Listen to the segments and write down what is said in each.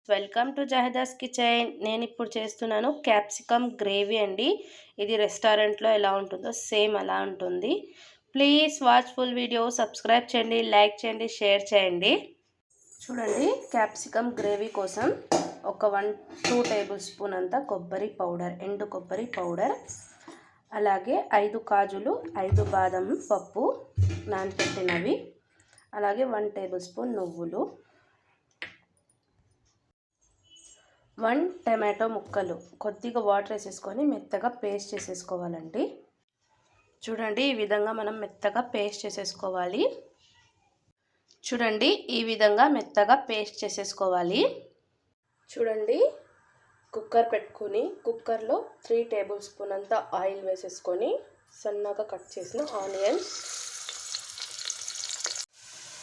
Welcome to జహదాస్ kitchen. నేను ఇప్పుడు చేస్తున్నాను క్యాప్సికమ్ గ్రేవీ అండి. ఇది రెస్టారెంట్లో ఎలా ఉంటుందో సేమ్ అలా ఉంటుంది. Please watch full video, subscribe చేయండి, లైక్ చేయండి, షేర్ చేయండి. చూడండి, క్యాప్సికమ్ గ్రేవీ కోసం ఒక 2 టేబుల్ స్పూన్ అంత కొబ్బరి పౌడర్, ఎండు కొబ్బరి పౌడర్, అలాగే 5 కాజులు, 5 బాదం పప్పు నానపెట్టినవి, అలాగే 1 టేబుల్ స్పూన్ నువ్వులు, 1 టమాటో ముక్కలు, కొద్దిగా వాటర్ వేసేసుకొని మెత్తగా పేస్ట్ చేసేసుకోవాలండి. చూడండి, ఈ విధంగా మనం మెత్తగా పేస్ట్ చేసేసుకోవాలి. చూడండి, ఈ విధంగా మెత్తగా పేస్ట్ చేసేసుకోవాలి. చూడండి, కుక్కర్ పెట్టుకొని కుక్కర్లో 3 టేబుల్ స్పూన్ అంత ఆయిల్ వేసేసుకొని సన్నగా కట్ చేసిన ఆనియన్స్.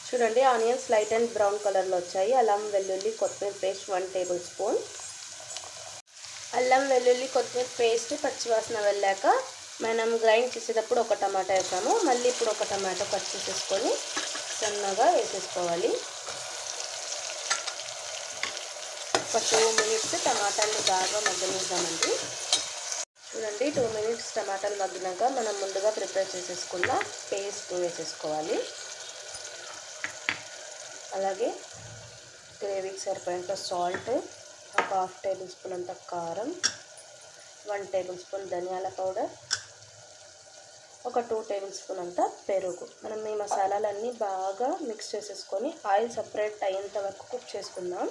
చూడండి, ఆనియన్స్ లైట్ అండ్ బ్రౌన్ కలర్లో వచ్చాయి. అల్లం వెల్లుల్లి కొత్తిమీర పేస్ట్ 1 టేబుల్ స్పూన్. అల్లం వెల్లుల్లి కొత్తిమీర పేస్ట్ పచ్చివాసన వెళ్ళాక మనం గ్రైండ్ చేసేటప్పుడు ఒక టమాటా వేసాము. మళ్ళీ ఇప్పుడు ఒక టమాటో కట్ చేసేసుకొని సన్నగా వేసేసుకోవాలి. ఒక 2 మినిట్స్ టమాటాలు బాగా మగ్గనిద్దామండి. చూడండి, 2 మినిట్స్ టమాటాలు మగ్గినాక మనం ముందుగా ప్రిపేర్ చేసేసుకున్న పేస్ట్ వేసేసుకోవాలి. అలాగే గ్రేవీకి సరిపోయేంత సాల్ట్, ఒక 1/2 టేబుల్ స్పూన్ అంత కారం, 1 టేబుల్ స్పూన్ ధనియాల పౌడర్, ఒక 2 టేబుల్ స్పూన్ అంత పెరుగు. మనం ఈ మసాలాలన్నీ బాగా మిక్స్ చేసేసుకొని ఆయిల్ సపరేట్ అయ్యేంత వరకు కుక్ చేసుకుందాం.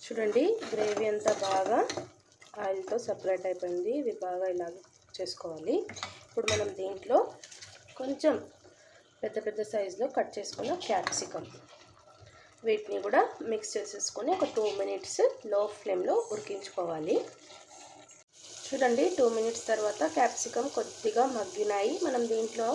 చూడండి, గ్రేవీ అంతా బాగా ఆయిల్తో సపరేట్ అయిపోయింది. ఇది బాగా ఇలా చేసుకోవాలి. ఇప్పుడు మనం దీంట్లో కొంచెం పెద్ద పెద్ద సైజులో కట్ చేసుకున్న క్యాప్సికమ్, వీటిని కూడా మిక్స్ చేసేసుకొని ఒక 2 మినిట్స్ లో ఫ్లేమ్లో ఉడికించుకోవాలి. చూడండి, 2 మినిట్స్ తర్వాత క్యాప్సికమ్ కొద్దిగా మగ్గినాయి. మనం దీంట్లో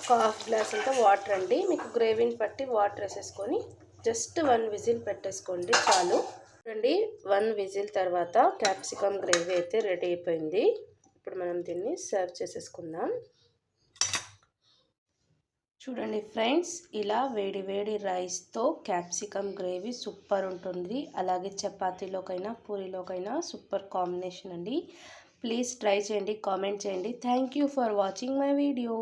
ఒక 1/2 గ్లాస్ అంతా వాటర్ అండి, మీకు గ్రేవీని బట్టి వాటర్ వేసేసుకొని జస్ట్ 1 విజిల్ పెట్టేసుకోండి చాలు. చూడండి, 1 విజిల్ తర్వాత క్యాప్సికమ్ గ్రేవీ అయితే రెడీ అయిపోయింది. ఇప్పుడు మనం దీన్ని సర్వ్ చేసేసుకుందాం. చూడండి ఫ్రెండ్స్, ఇలా వేడి వేడి రైస్తో క్యాప్సికమ్ గ్రేవీ సూపర్ ఉంటుంది. అలాగే చపాతీలోకైనా పూరీలోకైనా సూపర్ కాంబినేషన్ అండి. ప్లీజ్ ట్రై చేయండి, కామెంట్ చేయండి. Thank you for watching my video.